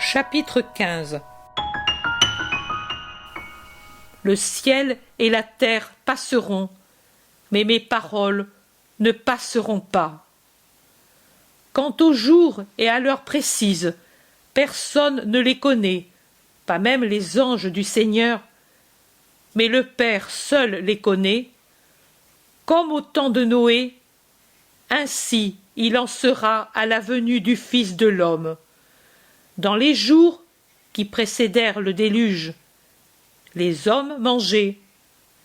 Chapitre 15. Le ciel et la terre passeront, mais mes paroles ne passeront pas. Quant au jour et à l'heure précise, personne ne les connaît, pas même les anges du Seigneur, mais le Père seul les connaît. Comme au temps de Noé, ainsi il en sera à la venue du Fils de l'homme. Dans les jours qui précédèrent le déluge, les hommes mangeaient,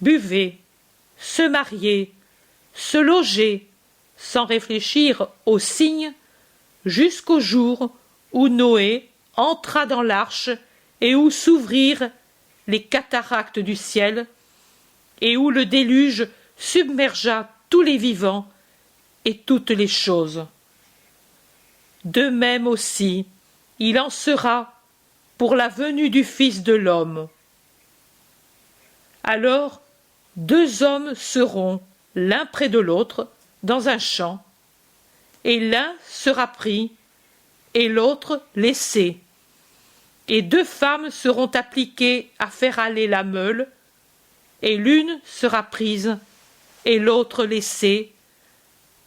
buvaient, se mariaient, se logeaient, sans réfléchir aux signes, jusqu'au jour où Noé entra dans l'arche et où s'ouvrirent les cataractes du ciel, et où le déluge submergea tous les vivants et toutes les choses. De même aussi, il en sera pour la venue du Fils de l'homme. Alors, deux hommes seront l'un près de l'autre dans un champ, et l'un sera pris et l'autre laissé. Et deux femmes seront appliquées à faire aller la meule, et l'une sera prise et l'autre laissée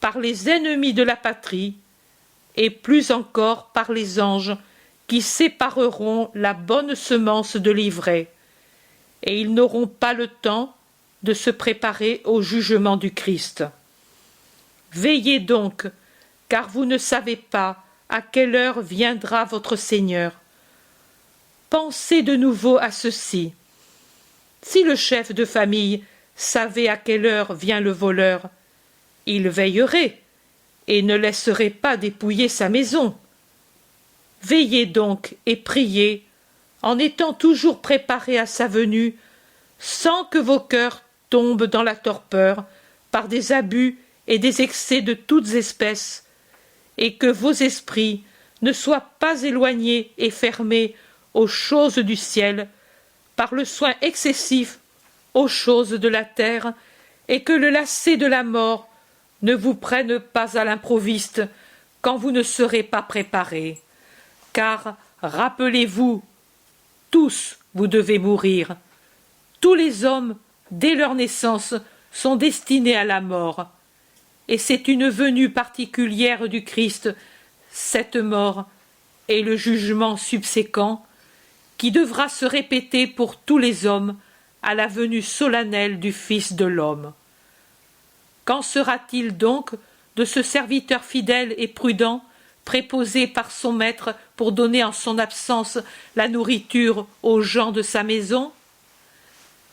par les ennemis de la patrie, et plus encore par les anges qui sépareront la bonne semence de l'ivraie, et ils n'auront pas le temps de se préparer au jugement du Christ. Veillez donc, car vous ne savez pas à quelle heure viendra votre Seigneur. Pensez de nouveau à ceci. Si le chef de famille savait à quelle heure vient le voleur, il veillerait et ne laisserait pas dépouiller sa maison. Veillez donc et priez, en étant toujours préparés à sa venue, sans que vos cœurs tombent dans la torpeur par des abus et des excès de toutes espèces, et que vos esprits ne soient pas éloignés et fermés aux choses du ciel, par le soin excessif aux choses de la terre, et que le lacet de la mort ne vous prenne pas à l'improviste quand vous ne serez pas préparés. Car, rappelez-vous, tous vous devez mourir. Tous les hommes, dès leur naissance, sont destinés à la mort. Et c'est une venue particulière du Christ, cette mort et le jugement subséquent, qui devra se répéter pour tous les hommes à la venue solennelle du Fils de l'homme. Qu'en sera-t-il donc de ce serviteur fidèle et prudent, préposé par son maître pour donner en son absence la nourriture aux gens de sa maison?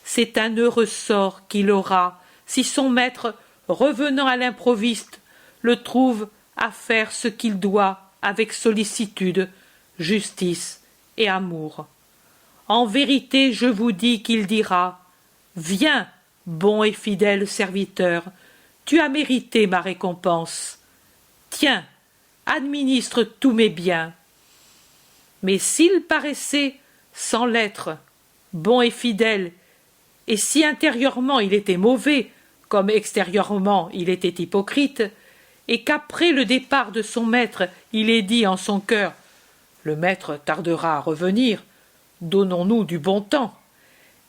C'est un heureux sort qu'il aura si son maître, revenant à l'improviste, le trouve à faire ce qu'il doit avec sollicitude, justice et amour. En vérité, je vous dis qu'il dira: « Viens, bon et fidèle serviteur, tu as mérité ma récompense. Tiens, administre tous mes biens. » Mais s'il paraissait, sans l'être, bon et fidèle, et si intérieurement il était mauvais, comme extérieurement il était hypocrite, et qu'après le départ de son maître il ait dit en son cœur: « Le maître tardera à revenir, donnons-nous du bon temps »,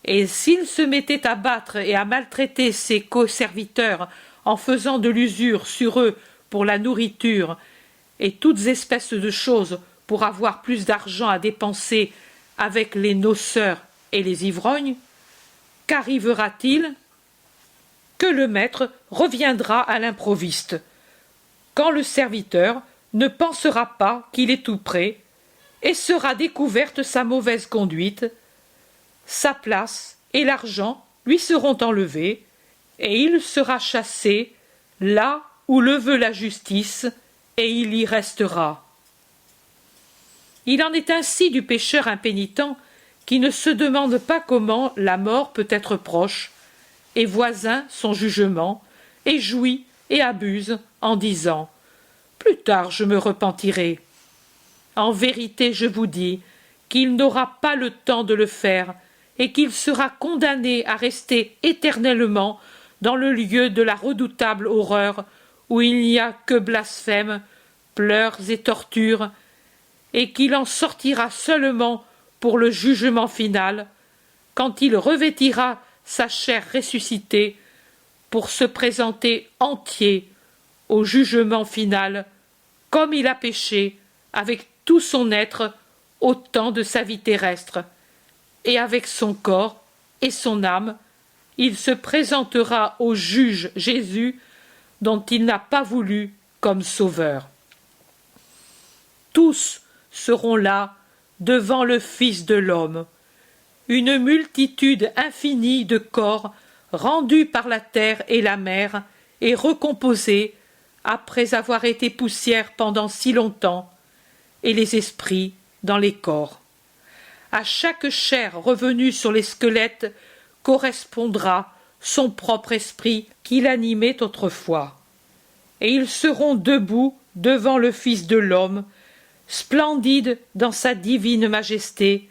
et s'il se mettait à battre et à maltraiter ses co-serviteurs en faisant de l'usure sur eux pour la nourriture et toutes espèces de choses pour avoir plus d'argent à dépenser avec les noceurs et les ivrognes, qu'arrivera-t-il? Que le maître reviendra à l'improviste, quand le serviteur ne pensera pas qu'il est tout prêt, et sera découverte sa mauvaise conduite, sa place et l'argent lui seront enlevés, et il sera chassé là où le veut la justice, et il y restera. Il en est ainsi du pécheur impénitent qui ne se demande pas comment la mort peut être proche, et voisin son jugement, et jouit et abuse en disant: « Plus tard je me repentirai. » En vérité, je vous dis qu'il n'aura pas le temps de le faire, et qu'il sera condamné à rester éternellement dans le lieu de la redoutable horreur, où il n'y a que blasphème, pleurs et tortures, et qu'il en sortira seulement pour le jugement final, quand il revêtira sa chair ressuscitée pour se présenter entier au jugement final, comme il a péché avec tout son être au temps de sa vie terrestre, et avec son corps et son âme, il se présentera au juge Jésus, dont il n'a pas voulu comme sauveur. Tous seront là devant le Fils de l'homme, une multitude infinie de corps rendus par la terre et la mer et recomposés après avoir été poussière pendant si longtemps, et les esprits dans les corps. À chaque chair revenue sur les squelettes correspondra son propre esprit qui l'animait autrefois. Et ils seront debout devant le Fils de l'homme, splendide dans sa divine majesté,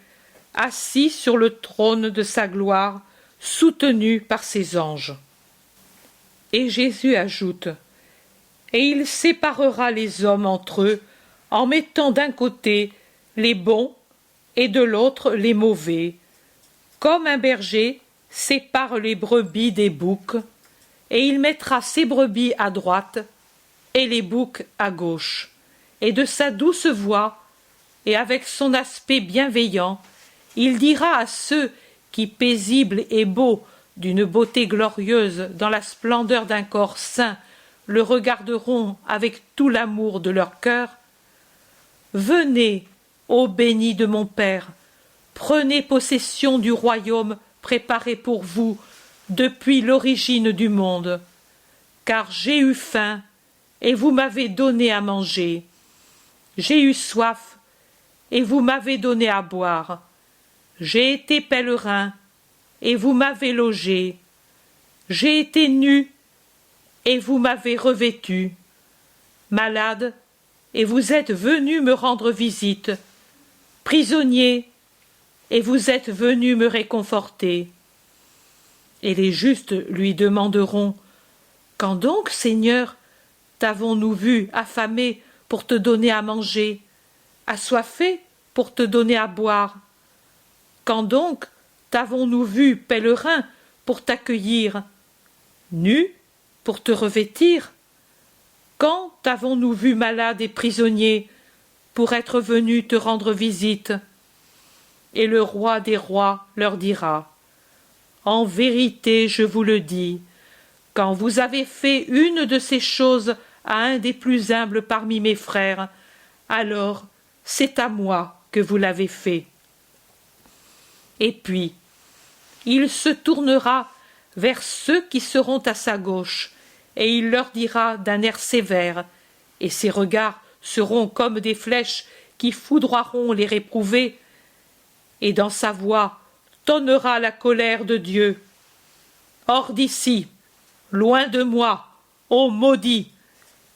assis sur le trône de sa gloire, soutenu par ses anges. Et Jésus ajoute: et il séparera les hommes entre eux, en mettant d'un côté les bons et de l'autre les mauvais, comme un berger sépare les brebis des boucs, et il mettra ses brebis à droite et les boucs à gauche. Et de sa douce voix, et avec son aspect bienveillant, il dira à ceux qui, paisibles et beaux, d'une beauté glorieuse, dans la splendeur d'un corps saint, le regarderont avec tout l'amour de leur cœur: venez, ô bénis de mon Père, prenez possession du royaume préparé pour vous depuis l'origine du monde, car j'ai eu faim et vous m'avez donné à manger, j'ai eu soif et vous m'avez donné à boire, j'ai été pèlerin et vous m'avez logé, j'ai été nu et vous m'avez revêtu, malade et vous êtes venu me rendre visite, prisonnier et vous êtes venu me réconforter. Et les justes lui demanderont: quand donc, Seigneur, t'avons-nous vu affamé pour te donner à manger, assoiffé pour te donner à boire? Quand donc t'avons-nous vu pèlerin pour t'accueillir, nu pour te revêtir? Quand t'avons-nous vu malade et prisonnier pour être venu te rendre visite? Et le roi des rois leur dira: en vérité, je vous le dis, quand vous avez fait une de ces choses à un des plus humbles parmi mes frères, alors c'est à moi que vous l'avez fait. Et puis, il se tournera vers ceux qui seront à sa gauche, et il leur dira d'un air sévère, et ses regards seront comme des flèches qui foudroieront les réprouvés, et dans sa voix tonnera la colère de Dieu: hors d'ici, loin de moi, ô maudits,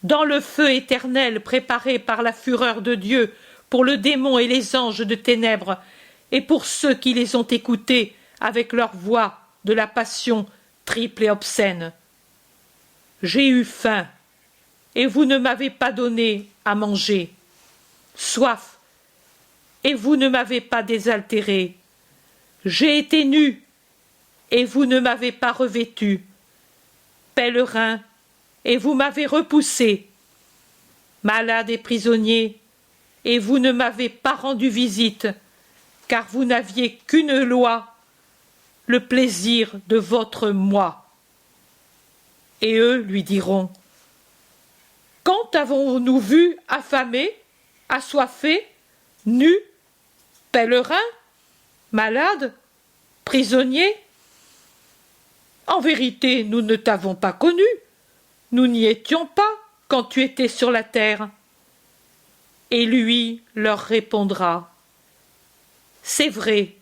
dans le feu éternel préparé par la fureur de Dieu pour le démon et les anges de ténèbres, et pour ceux qui les ont écoutés avec leur voix de la passion triple et obscène. J'ai eu faim, et vous ne m'avez pas donné à manger, soif, et vous ne m'avez pas désaltéré. J'ai été nu, et vous ne m'avez pas revêtu, pèlerin, et vous m'avez repoussé, malade et prisonnier, et vous ne m'avez pas rendu visite, car vous n'aviez qu'une loi, le plaisir de votre moi. Et eux lui diront: quand avons-nous vu affamé, assoiffé, nu, pèlerin, malade, prisonnier? En vérité, nous ne t'avons pas connu, nous n'y étions pas quand tu étais sur la terre. Et lui leur répondra: c'est vrai,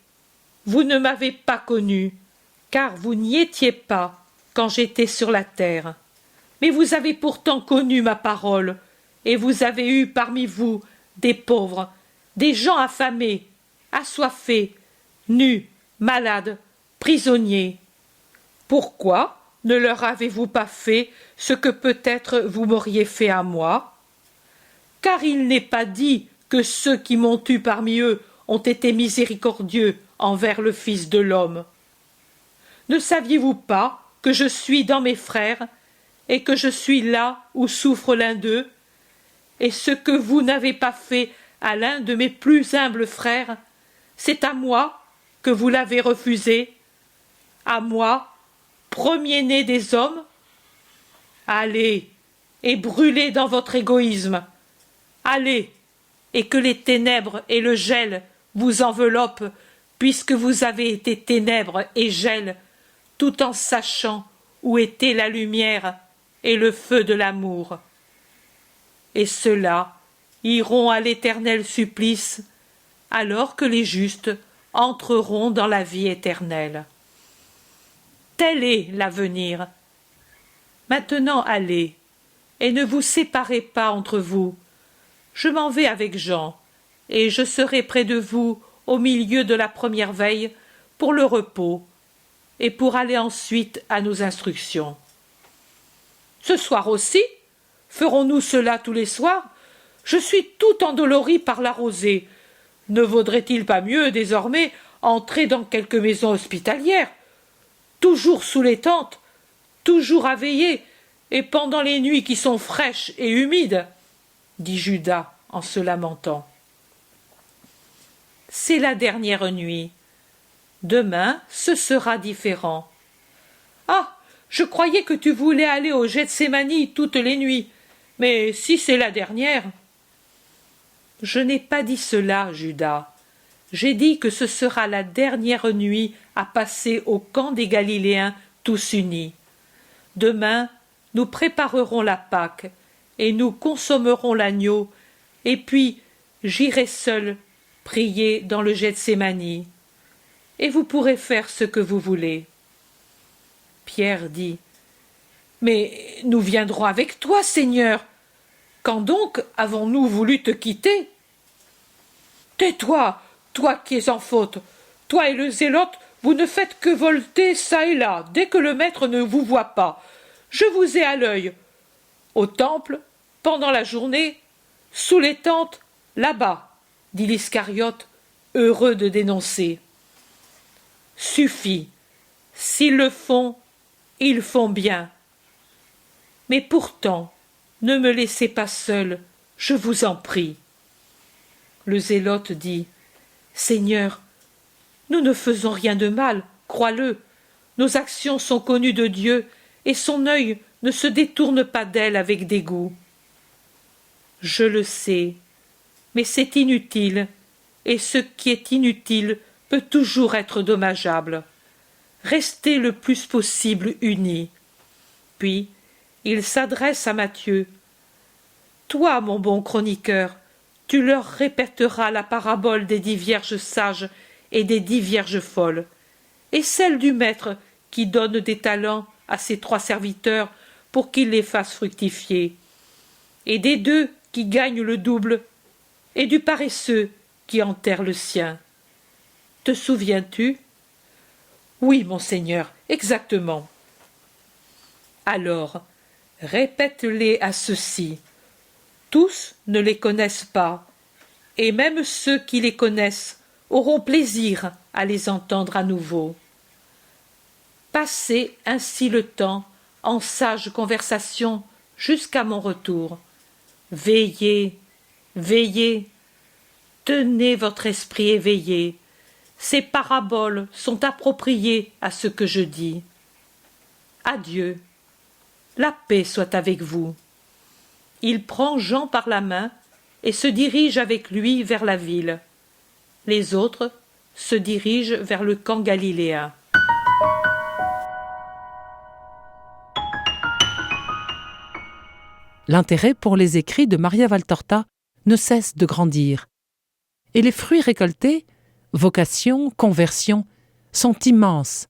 vous ne m'avez pas connu, car vous n'y étiez pas quand j'étais sur la terre. Mais vous avez pourtant connu ma parole, et vous avez eu parmi vous des pauvres, des gens affamés, assoiffés, nus, malades, prisonniers. Pourquoi ne leur avez-vous pas fait ce que peut-être vous m'auriez fait à moi? Car il n'est pas dit que ceux qui m'ont eu parmi eux ont été miséricordieux envers le Fils de l'homme. Ne saviez-vous pas que je suis dans mes frères, et que je suis là où souffre l'un d'eux, et ce que vous n'avez pas fait à l'un de mes plus humbles frères, c'est à moi que vous l'avez refusé, à moi, premier-né des hommes? Allez, et brûlez dans votre égoïsme. Allez, et que les ténèbres et le gel vous enveloppent, puisque vous avez été ténèbres et gel, tout en sachant où était la lumière et le feu de l'amour. Et ceux-là iront à l'éternel supplice, alors que les justes entreront dans la vie éternelle. Tel est l'avenir. Maintenant allez, et ne vous séparez pas entre vous. Je m'en vais avec Jean, et je serai près de vous au milieu de la première veille pour le repos, et pour aller ensuite à nos instructions. Ce soir aussi, ferons-nous cela tous les soirs? Je suis tout endolori par la rosée. Ne vaudrait-il pas mieux, désormais, entrer dans quelque maison hospitalière, toujours sous les tentes, toujours à veiller, et pendant les nuits qui sont fraîches et humides, dit Judas en se lamentant. C'est la dernière nuit. Demain, ce sera différent. Ah, je croyais que tu voulais aller au Gethsémani toutes les nuits, mais si c'est la dernière... Je n'ai pas dit cela, Judas. J'ai dit que ce sera la dernière nuit à passer au camp des Galiléens tous unis. Demain, nous préparerons la Pâque, et nous consommerons l'agneau, et puis j'irai seul prier dans le Gethsémani, et vous pourrez faire ce que vous voulez. Pierre dit, « Mais nous viendrons avec toi, Seigneur. Quand donc avons-nous voulu te quitter? » Tais-toi, toi qui es en faute. Toi et le zélote, vous ne faites que volter çà et là, dès que le maître ne vous voit pas. Je vous ai à l'œil. Au temple, pendant la journée, sous les tentes, là-bas, dit l'Iscariote, heureux de dénoncer. Suffit. S'ils le font, ils font bien. Mais pourtant, ne me laissez pas seul, je vous en prie. Le zélote dit, Seigneur, nous ne faisons rien de mal, crois-le. Nos actions sont connues de Dieu, et son œil ne se détourne pas d'elles avec dégoût. Je le sais, mais c'est inutile, et ce qui est inutile peut toujours être dommageable. Restez le plus possible unis. Puis, il s'adresse à Matthieu. Toi, mon bon chroniqueur, tu leur répéteras la parabole des 10 vierges sages et des 10 vierges folles, et celle du maître qui donne des talents à ses 3 serviteurs pour qu'ils les fassent fructifier, et des 2 qui gagnent le double, et du paresseux qui enterre le sien. Te souviens-tu? Oui, monseigneur, exactement. Alors, répète-les à ceux-ci. Tous ne les connaissent pas, et même ceux qui les connaissent auront plaisir à les entendre à nouveau. Passez ainsi le temps en sage conversation jusqu'à mon retour. Veillez, veillez, tenez votre esprit éveillé. Ces paraboles sont appropriées à ce que je dis. Adieu, la paix soit avec vous. Il prend Jean par la main et se dirige avec lui vers la ville. Les autres se dirigent vers le camp galiléen. L'intérêt pour les écrits de Maria Valtorta ne cesse de grandir. Et les fruits récoltés, vocation, conversion, sont immenses.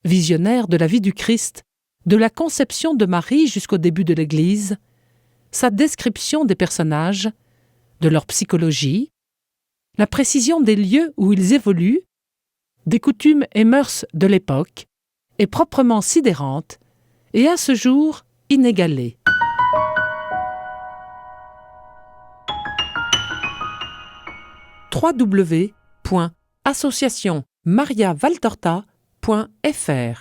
Visionnaire de la vie du Christ, de la conception de Marie jusqu'au début de l'Église, sa description des personnages, de leur psychologie, la précision des lieux où ils évoluent, des coutumes et mœurs de l'époque, est proprement sidérante et à ce jour inégalée. www.associationmariavaltorta.fr.